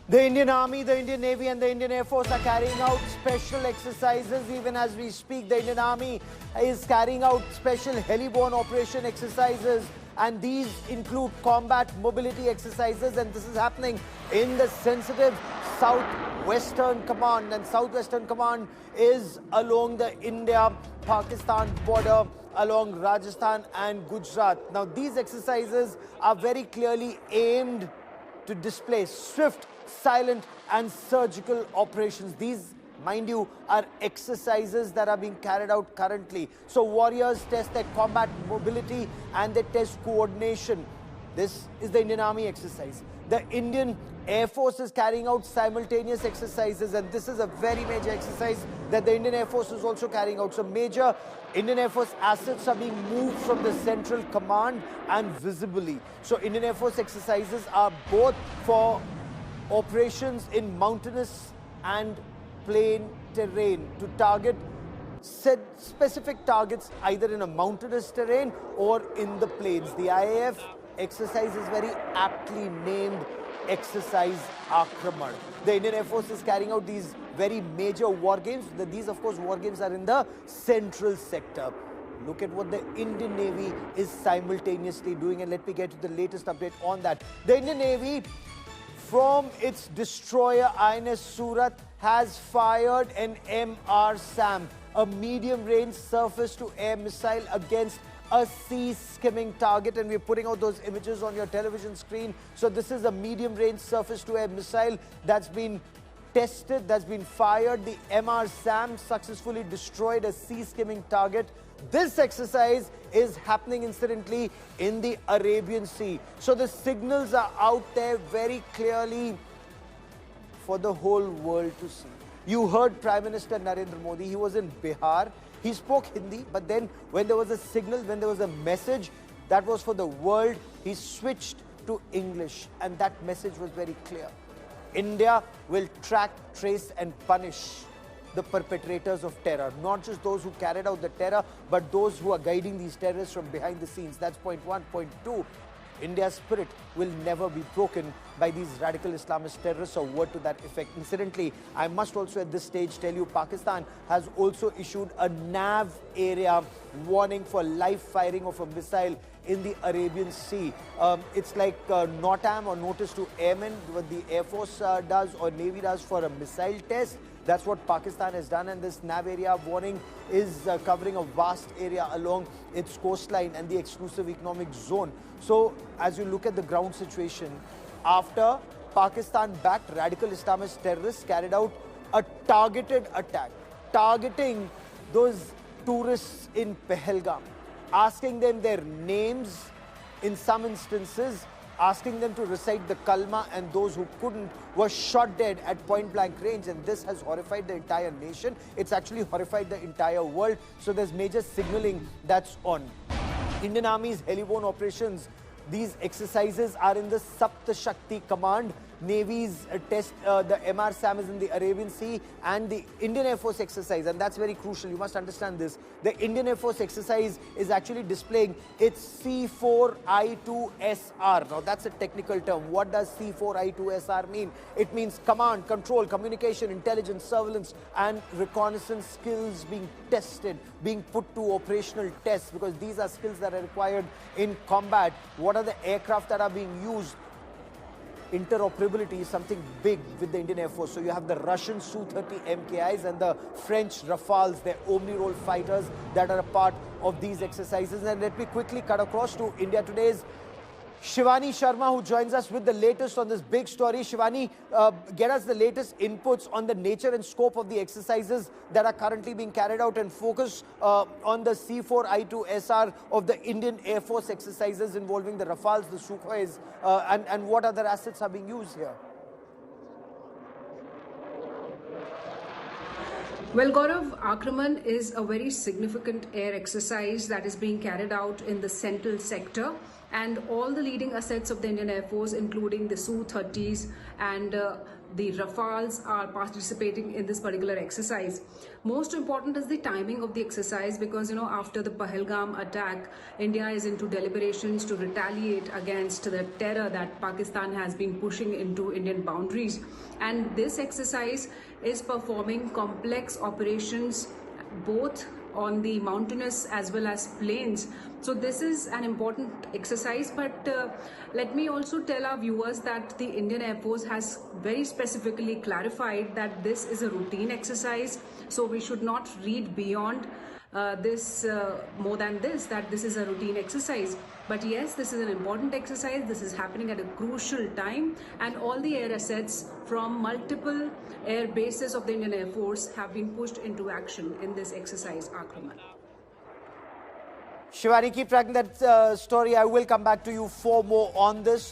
The Indian Army, the Indian Navy and the Indian Air Force are carrying out special exercises. Even as we speak, the Indian Army is carrying out special heli-borne operation exercises, and these include combat mobility exercises, and this is happening in the sensitive Southwestern Command. And Southwestern Command is along the India-Pakistan border, along Rajasthan and Gujarat. Now, these exercises are very clearly aimed to display swift, silent and surgical operations. These, mind you, are exercises that are being carried out currently. So warriors test their combat mobility and they test coordination. This is the Indian Army exercise. The Indian Air Force is carrying out simultaneous exercises, and this is a very major exercise that the Indian Air Force is also carrying out. So major Indian Air Force assets are being moved from the central command and visibly. So Indian Air Force exercises are both for operations in mountainous and plain terrain to target specific targets either in a mountainous terrain or in the plains. The IAF exercise is very aptly named Exercise Akraman. The Indian Air Force is carrying out these very major war games. These, of course, war games are in the central sector. Look at what the Indian Navy is simultaneously doing, and let me get to the latest update on that. The Indian Navy, from its destroyer INS Surat, has fired an MR-SAM, a medium-range surface-to-air missile against a sea-skimming target, and we're putting out those images on your television screen. So this is a medium-range surface-to-air missile that's been tested, that's been fired. The MR-SAM successfully destroyed a sea-skimming target. This exercise is happening incidentally in the Arabian Sea. So the signals are out there very clearly for the whole world to see. You heard Prime Minister Narendra Modi. He was in Bihar. He spoke Hindi, but then when there was a signal, when there was a message that was for the world, he switched to English, and that message was very clear. India will track, trace and punish the perpetrators of terror, not just those who carried out the terror, but those who are guiding these terrorists from behind the scenes. That's point one. Point two, India's spirit will never be broken by these radical Islamist terrorists, or word to that effect. Incidentally, I must also at this stage tell you, Pakistan has also issued a NAV area warning for live firing of a missile in the Arabian Sea. It's like NOTAM, or Notice to Airmen, what the Air Force does or Navy does for a missile test. That's what Pakistan has done, and this NAV area warning is covering a vast area along its coastline and the exclusive economic zone. So as you look at the ground situation, after Pakistan-backed radical Islamist terrorists carried out a targeted attack, targeting those tourists in Pahalgam, asking them their names in some instances, asking them to recite the kalma, and those who couldn't were shot dead at point-blank range. And this has horrified the entire nation. It's actually horrified the entire world. So there's major signaling that's on. Indian Army's heli-borne operations, these exercises are in the Sapta Shakti Command. Navy's test, the MR-SAM is in the Arabian Sea, and the Indian Air Force exercise, and that's very crucial, you must understand this. The Indian Air Force exercise is actually displaying its C4I2SR. Now that's a technical term. What does C4I2SR mean? It means command, control, communication, intelligence, surveillance and reconnaissance skills being tested, being put to operational tests, because these are skills that are required in combat. What are the aircraft that are being used? Interoperability is something big with the Indian Air Force. So you have the Russian Su-30 MKIs and the French Rafales, their Omni-Role fighters that are a part of these exercises. And let me quickly cut across to India Today's Shivani Sharma, who joins us with the latest on this big story. Shivani, get us the latest inputs on the nature and scope of the exercises that are currently being carried out, and focus on the C4I2SR of the Indian Air Force exercises involving the Rafales, the Sukhois, and what other assets are being used here. Well, Gaurav, Akraman is a very significant air exercise that is being carried out in the central sector. and all the leading assets of the Indian Air Force, including the Su-30s and the Rafales, are participating in this particular exercise. Most important is the timing of the exercise, because after the Pahalgam attack, India is into deliberations to retaliate against the terror that Pakistan has been pushing into Indian boundaries, and this exercise is performing complex operations both on the mountainous as well as plains. So this is an important exercise, but let me also tell our viewers that the Indian Air Force has very specifically clarified that this is a routine exercise, so we should not read beyond this more than this, that this is a routine exercise. But yes, this is an important exercise. This is happening at a crucial time, and all the air assets from multiple air bases of the Indian Air Force have been pushed into action in this exercise, Akraman. Shivani, keep tracking that story. I will come back to you for more on this.